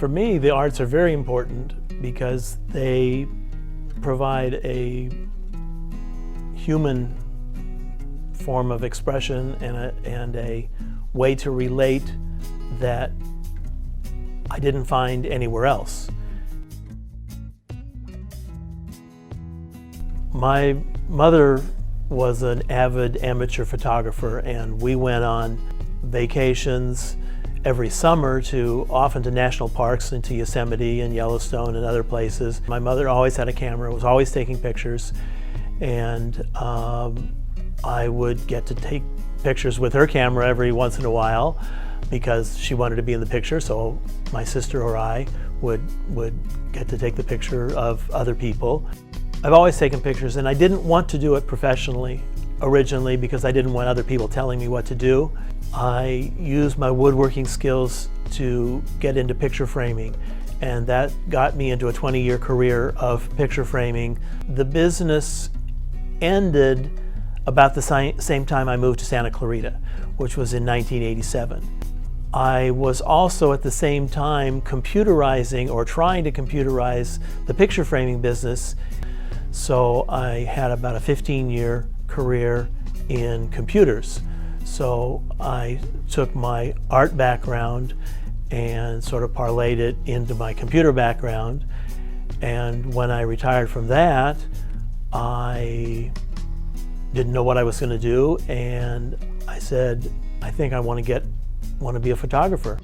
For me, the arts are very important because they provide a human form of expression and a way to relate that I didn't find anywhere else. My mother was an avid amateur photographer, and we went on vacations every summer often to national parks and to Yosemite and Yellowstone and other places. My mother always had a camera, was always taking pictures, and I would get to take pictures with her camera every once in a while because she wanted to be in the picture, so my sister or I would get to take the picture of other people. I've always taken pictures, and I didn't want to do it professionally originally because I didn't want other people telling me what to do. I used my woodworking skills to get into picture framing, and that got me into a 20-year career of picture framing. The business ended about the same time I moved to Santa Clarita, which was in 1987. I was also at the same time computerizing or trying to computerize the picture framing business. So I had about a 15-year career in computers. So I took my art background and sort of parlayed it into my computer background. And when I retired from that, I didn't know what I was going to do, and I said, I think I want to be a photographer.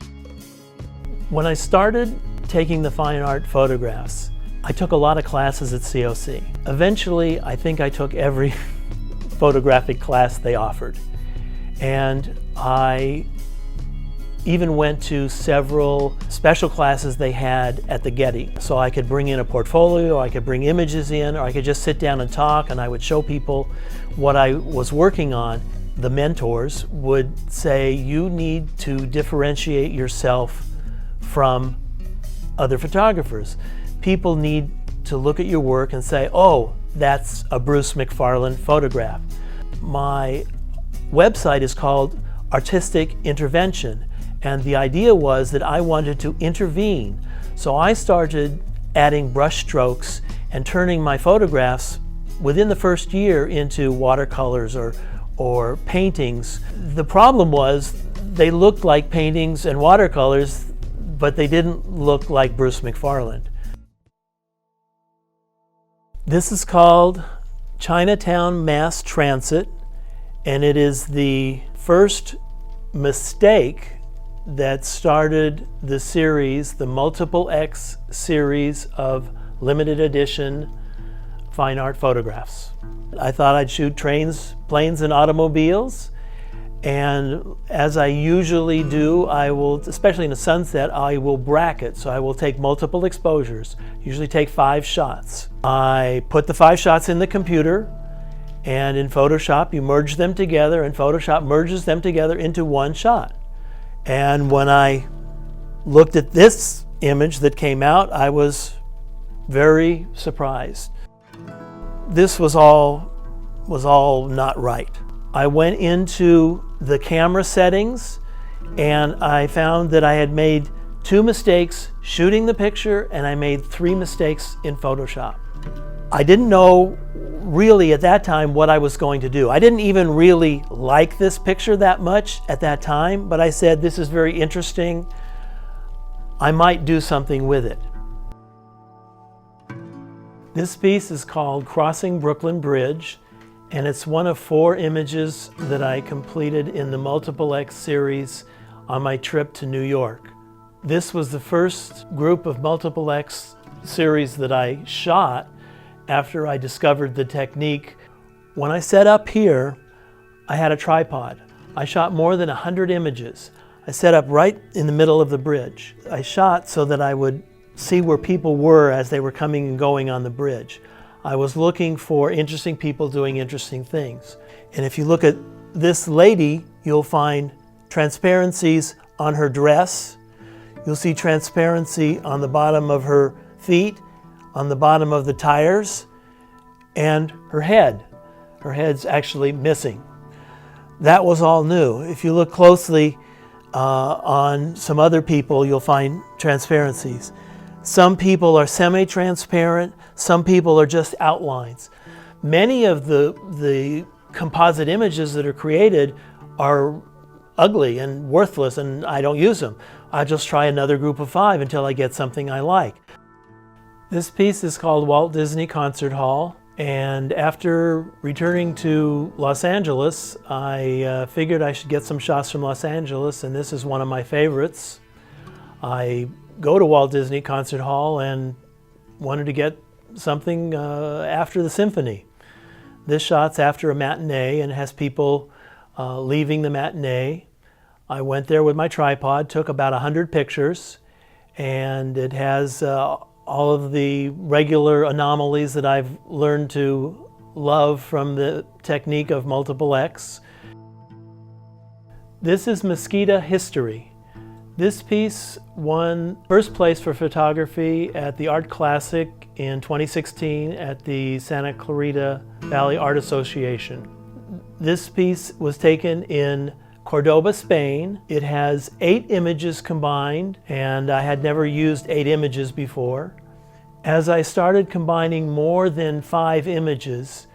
When I started taking the fine art photographs, I took a lot of classes at COC. Eventually, I think I took every photographic class they offered. And I even went to several special classes they had at the Getty. So I could bring in a portfolio, I could bring images in, or I could just sit down and talk, and I would show people what I was working on. The mentors would say, you need to differentiate yourself from other photographers. People need to look at your work and say, oh, that's a Bruce McFarland photograph. My website is called Artistic Intervention, and the idea was that I wanted to intervene. So I started adding brush strokes and turning my photographs within the first year into watercolors or paintings. The problem was they looked like paintings and watercolors, but they didn't look like Bruce McFarland. This is called Chinatown Mass Transit, and it is the first mistake that started the series, the Multiple X series of limited edition fine art photographs. I thought I'd shoot trains, planes, and automobiles, and as I usually do, I will, especially in a sunset, I will bracket. So I will take multiple exposures, usually take 5 shots. I put the 5 shots in the computer, and in Photoshop you merge them together, and Photoshop merges them together into one shot. And when I looked at this image that came out, I was very surprised. This was all not right. I went into the camera settings, and I found that I had made 2 mistakes shooting the picture, and I made 3 mistakes in Photoshop. I didn't know really at that time what I was going to do. I didn't even really like this picture that much at that time, but I said, this is very interesting. I might do something with it. This piece is called Crossing Brooklyn Bridge, and it's one of 4 images that I completed in the Multiple X series on my trip to New York. This was the first group of Multiple X series that I shot after I discovered the technique. When I set up here, I had a tripod. I shot more than 100 images. I set up right in the middle of the bridge. I shot so that I would see where people were as they were coming and going on the bridge. I was looking for interesting people doing interesting things. And if you look at this lady, you'll find transparencies on her dress. You'll see transparency on the bottom of her feet, on the bottom of the tires, and her head. Her head's actually missing. That was all new. If you look closely, On some other people, you'll find transparencies. Some people are semi-transparent, some people are just outlines. Many of the composite images that are created are ugly and worthless, and I don't use them. I just try another group of 5 until I get something I like. This piece is called Walt Disney Concert Hall, and after returning to Los Angeles, I figured I should get some shots from Los Angeles, and this is one of my favorites. I go to Walt Disney Concert Hall and wanted to get something after the symphony. This shot's after a matinee and has people leaving the matinee. I went there with my tripod, took about 100 pictures, and it has all of the regular anomalies that I've learned to love from the technique of multiple X. This is Mosquito History. This piece won first place for photography at the Art Classic in 2016 at the Santa Clarita Valley Art Association. This piece was taken in Cordoba, Spain. It has 8 images combined, and I had never used 8 images before. As I started combining more than 5 images,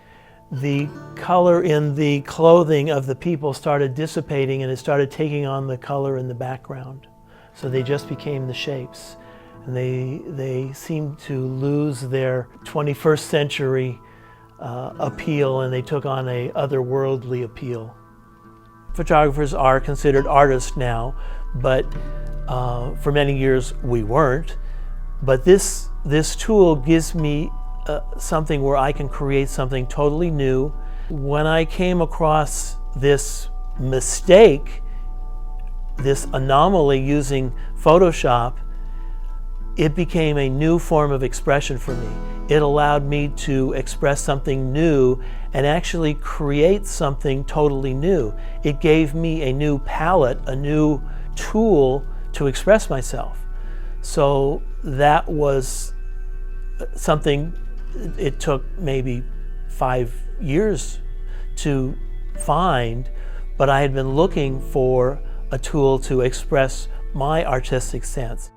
the color in the clothing of the people started dissipating, and it started taking on the color in the background. So they just became the shapes. And they seemed to lose their 21st century appeal, and they took on a otherworldly appeal. Photographers are considered artists now, but for many years we weren't. But this tool gives me something where I can create something totally new. When I came across this mistake, this anomaly using Photoshop, it became a new form of expression for me. It allowed me to express something new and actually create something totally new. It gave me a new palette, a new tool to express myself. So that was something it took maybe 5 years to find, but I had been looking for a tool to express my artistic sense.